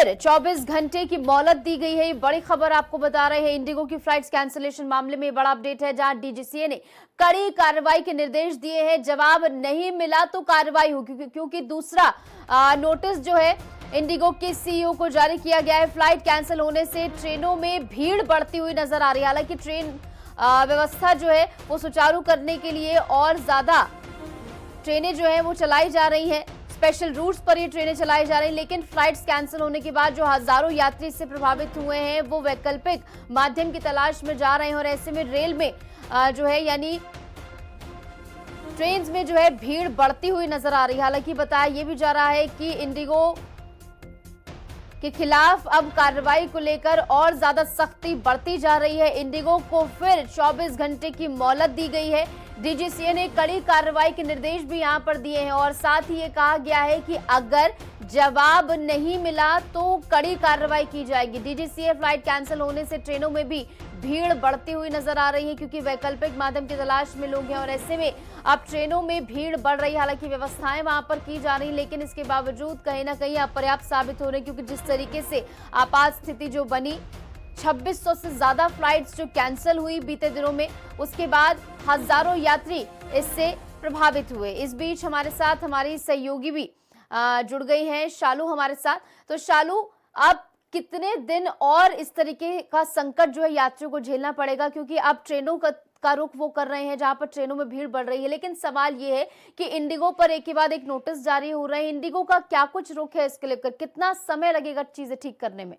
फिर 24 घंटे की मोहलत दी गई है। ये बड़ी खबर आपको बता रहे हैं। इंडिगो की फ्लाइट्स कैंसिलेशन मामले में बड़ा अपडेट है, जहां डीजीसीए ने कड़ी कार्रवाई के निर्देश दिए हैं। जवाब नहीं मिला तो कार्रवाई होगी, क्योंकि दूसरा नोटिस जो है इंडिगो के सीईओ को जारी किया गया है। फ्लाइट कैंसिल होने से ट्रेनों में भीड़ बढ़ती हुई नजर आ रही है। हालांकि ट्रेन व्यवस्था जो है वो सुचारू करने के लिए और ज्यादा ट्रेनें जो है वो चलाई जा रही हैं। स्पेशल रूट्स पर ये ट्रेनें चलाई जा रही हैं, लेकिन फ्लाइट्स कैंसिल होने के बाद जो हजारों यात्री इससे प्रभावित हुए हैं वो वैकल्पिक माध्यम की तलाश में जा रहे हैं। और ऐसे में रेल में जो है यानी ट्रेन में जो है भीड़ बढ़ती हुई नजर आ रही है। हालांकि बताया ये भी जा रहा है कि इंडिगो के खिलाफ अब कार्रवाई को लेकर और ज्यादा सख्ती बढ़ती जा रही है। इंडिगो को फिर 24 घंटे की मोहलत दी गई है। डीजीसीए ने कड़ी कार्रवाई के निर्देश भी यहां पर दिए हैं और साथ ही ये कहा गया है कि अगर जवाब नहीं मिला तो कड़ी कार्रवाई की जाएगी। डीजीसीए फ्लाइट कैंसिल होने से ट्रेनों में भी भीड़ बढ़ती हुई नजर आ रही है, क्योंकि वैकल्पिक माध्यम की तलाश में लोग हैं और ऐसे में अब ट्रेनों में भीड़ बढ़ रही है। हालांकि व्यवस्थाएं वहां पर की जा रही, लेकिन इसके बावजूद कहीं ना कहीं अपर्याप्त साबित हो रही, क्योंकि जिस तरीके से आपात स्थिति जो बनी, 2600 से ज्यादा फ्लाइट्स जो कैंसिल हुई बीते दिनों में, उसके बाद हजारों यात्री इससे प्रभावित हुए। इस बीच हमारे साथ हमारी सहयोगी भी जुड़ गई हैं, शालू हमारे साथ। तो शालू, अब कितने दिन और इस तरीके का संकट जो है यात्रियों को झेलना पड़ेगा, क्योंकि अब ट्रेनों का रुख वो कर रहे हैं जहां पर ट्रेनों में भीड़ बढ़ रही है, लेकिन सवाल ये है कि इंडिगो पर एक के बाद एक नोटिस जारी हो रहे हैं। इंडिगो का क्या कुछ रुख है इसके लेकर, कितना समय लगेगा चीजें ठीक करने में?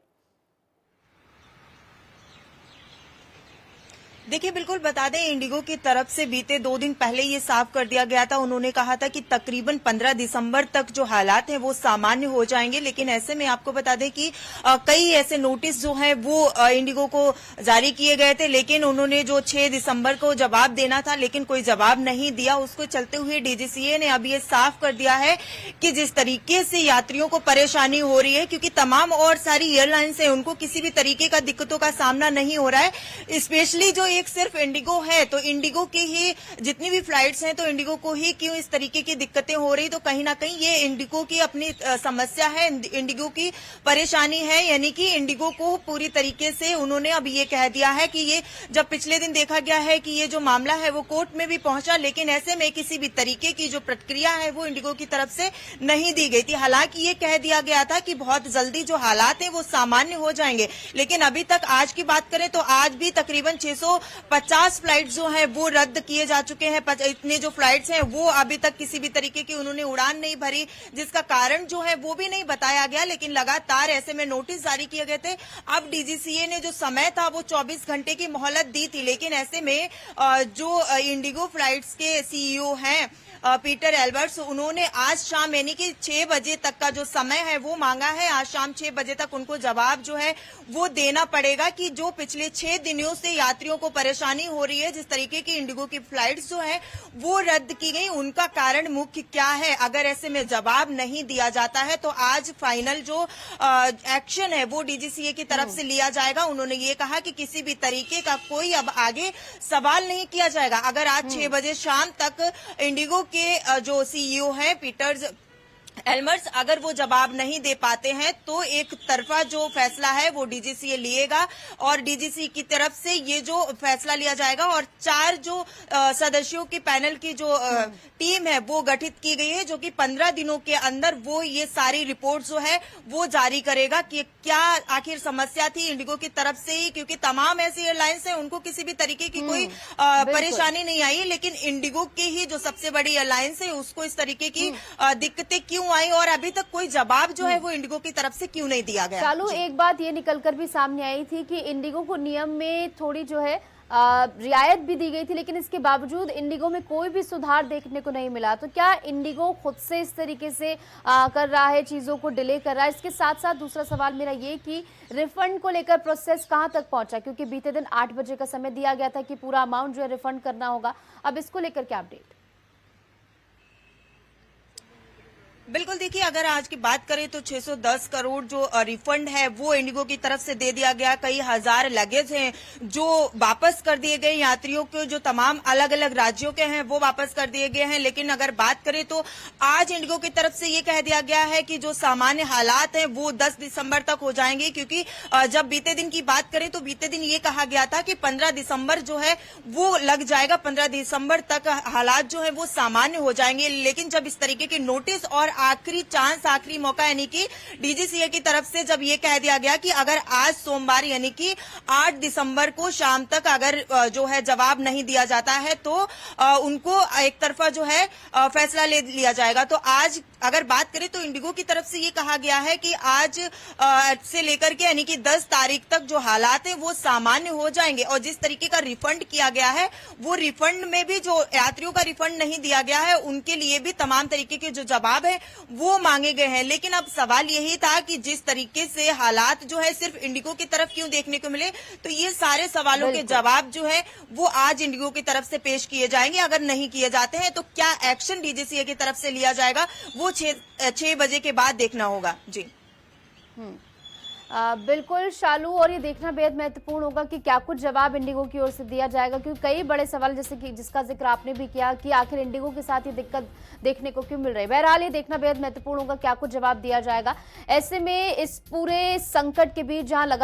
देखिए, बिल्कुल बता दें, इंडिगो की तरफ से बीते 2 दिन पहले ये साफ कर दिया गया था। उन्होंने कहा था कि तकरीबन 15 दिसंबर तक जो हालात हैं वो सामान्य हो जाएंगे, लेकिन ऐसे में आपको बता दें कि कई ऐसे नोटिस जो हैं वो इंडिगो को जारी किए गए थे, लेकिन उन्होंने जो 6 दिसंबर को जवाब देना था, लेकिन कोई जवाब नहीं दिया। उसको चलते हुए डीजीसीए ने अब ये साफ कर दिया है कि जिस तरीके से यात्रियों को परेशानी हो रही है, क्योंकि तमाम और सारी एयरलाइंस है उनको किसी भी तरीके का दिक्कतों का सामना नहीं हो रहा है। स्पेशली जो एक सिर्फ इंडिगो है, तो इंडिगो की ही जितनी भी फ्लाइट्स हैं, तो इंडिगो को ही क्यों इस तरीके की दिक्कतें हो रही, तो कहीं ना कहीं ये इंडिगो की अपनी समस्या है, इंडिगो की परेशानी है। यानी कि इंडिगो को पूरी तरीके से उन्होंने अब ये कह दिया है कि ये जब पिछले दिन देखा गया है कि ये जो मामला है वो कोर्ट में भी पहुंचा, लेकिन ऐसे में किसी भी तरीके की जो प्रतिक्रिया है वो इंडिगो की तरफ से नहीं दी गई थी। हालांकि ये कह दिया गया था कि बहुत जल्दी जो हालात है वो सामान्य हो जाएंगे, लेकिन अभी तक आज की बात करें तो आज भी तकरीबन 650 फ्लाइट जो है वो रद्द किए जा चुके हैं। इतने जो फ्लाइट्स हैं वो अभी तक किसी भी तरीके की उन्होंने उड़ान नहीं भरी, जिसका कारण जो है वो भी नहीं बताया गया, लेकिन लगातार ऐसे में नोटिस जारी किए गए थे। अब डीजीसीए ने जो समय था वो 24 घंटे की मोहलत दी थी, लेकिन ऐसे में जो इंडिगो फ्लाइट्स के सीईओ हैं पीटर एल्बर्ट्स, उन्होंने आज शाम यानी कि 6 बजे तक का जो समय है वो मांगा है। आज शाम 6 बजे तक उनको जवाब जो है वो देना पड़ेगा कि जो पिछले 6 दिनों से यात्रियों को परेशानी हो रही है, जिस तरीके की इंडिगो की फ्लाइट्स जो है वो रद्द की गई, उनका कारण मुख्य क्या है। अगर ऐसे में जवाब नहीं दिया जाता है तो आज फाइनल जो एक्शन है वो डीजीसीए की तरफ से लिया जाएगा। उन्होंने ये कहा कि किसी भी तरीके का कोई अब आगे सवाल नहीं किया जाएगा। अगर आज 6 बजे शाम तक इंडिगो के जो सीईओ हैं पीटर एल्मर्स अगर वो जवाब नहीं दे पाते हैं तो एक तरफा जो फैसला है वो डीजीसीए लिएगा और डीजीसी की तरफ से ये जो फैसला लिया जाएगा और 4 जो सदस्यों की पैनल की जो टीम है वो गठित की गई है, जो कि 15 दिनों के अंदर वो ये सारी रिपोर्ट जो है वो जारी करेगा कि क्या आखिर समस्या थी इंडिगो की तरफ से ही, क्योंकि तमाम ऐसी एयरलाइंस हैं उनको किसी भी तरीके की कोई परेशानी नहीं आई, लेकिन इंडिगो की ही जो सबसे बड़ी एयरलाइंस है उसको इस तरीके की दिक्कतें क्यों आई और अभी तक कोई जवाब जो है वो इंडिगो की तरफ से क्यों नहीं दिया गया। चालू, एक बात ये निकलकर भी सामने आई थी कि इंडिगो को नियम में थोड़ी जो है रियायत भी दी गई थी, लेकिन इसके बावजूद इंडिगो में कोई भी सुधार देखने को नहीं मिला। तो क्या इंडिगो खुद से इस तरीके से कर रहा है, चीजों को डिले कर रहा है? इसके साथ साथ दूसरा सवाल मेरा ये कि रिफंड को लेकर प्रोसेस कहां तक पहुंचा, क्योंकि बीते दिन 8 बजे का समय दिया गया था कि पूरा अमाउंट जो है रिफंड करना होगा। अब इसको लेकर क्या अपडेट? बिल्कुल, देखिए अगर आज की बात करें तो 610 करोड़ जो रिफंड है वो इंडिगो की तरफ से दे दिया गया। कई हजार लगेज हैं जो वापस कर दिए गए, यात्रियों के जो तमाम अलग अलग राज्यों के हैं वो वापस कर दिए गए हैं। लेकिन अगर बात करें तो आज इंडिगो की तरफ से ये कह दिया गया है कि जो सामान्य हालात हैं वो 10 दिसंबर तक हो जाएंगे, क्योंकि जब बीते दिन की बात करें तो बीते दिन ये कहा गया था कि 15 दिसंबर जो है वो लग जाएगा, 15 दिसंबर तक हालात जो है वो सामान्य हो जाएंगे। लेकिन जब इस तरीके के नोटिस और आखिरी चांस, आखिरी मौका यानी कि डीजीसीए की तरफ से जब ये कह दिया गया कि अगर आज सोमवार यानी कि 8 दिसंबर को शाम तक अगर जो है जवाब नहीं दिया जाता है तो उनको एक तरफा जो है फैसला ले लिया जाएगा। तो आज अगर बात करें तो इंडिगो की तरफ से ये कहा गया है कि आज से लेकर के यानी कि 10 तारीख तक जो हालात है वो सामान्य हो जाएंगे। और जिस तरीके का रिफंड किया गया है वो रिफंड में भी जो यात्रियों का रिफंड नहीं दिया गया है उनके लिए भी तमाम तरीके के जो जवाब है वो मांगे गए हैं। लेकिन अब सवाल यही था कि जिस तरीके से हालात जो है सिर्फ इंडिगो की तरफ क्यों देखने को मिले, तो ये सारे सवालों के जवाब जो है वो आज इंडिगो की तरफ से पेश किए जाएंगे। अगर नहीं किए जाते हैं तो क्या एक्शन डीजीसीए की तरफ से लिया जाएगा वो 6 बजे के बाद देखना होगा। जी बिल्कुल शालू, और ये देखना बेहद महत्वपूर्ण होगा कि क्या कुछ जवाब इंडिगो की ओर से दिया जाएगा, क्योंकि कई बड़े सवाल जैसे कि जिसका जिक्र आपने भी किया कि आखिर इंडिगो के साथ ये दिक्कत देखने को क्यों मिल रही है। बहरहाल ये देखना बेहद महत्वपूर्ण होगा क्या कुछ जवाब दिया जाएगा। ऐसे में इस पूरे संकट के बीच जहां लगा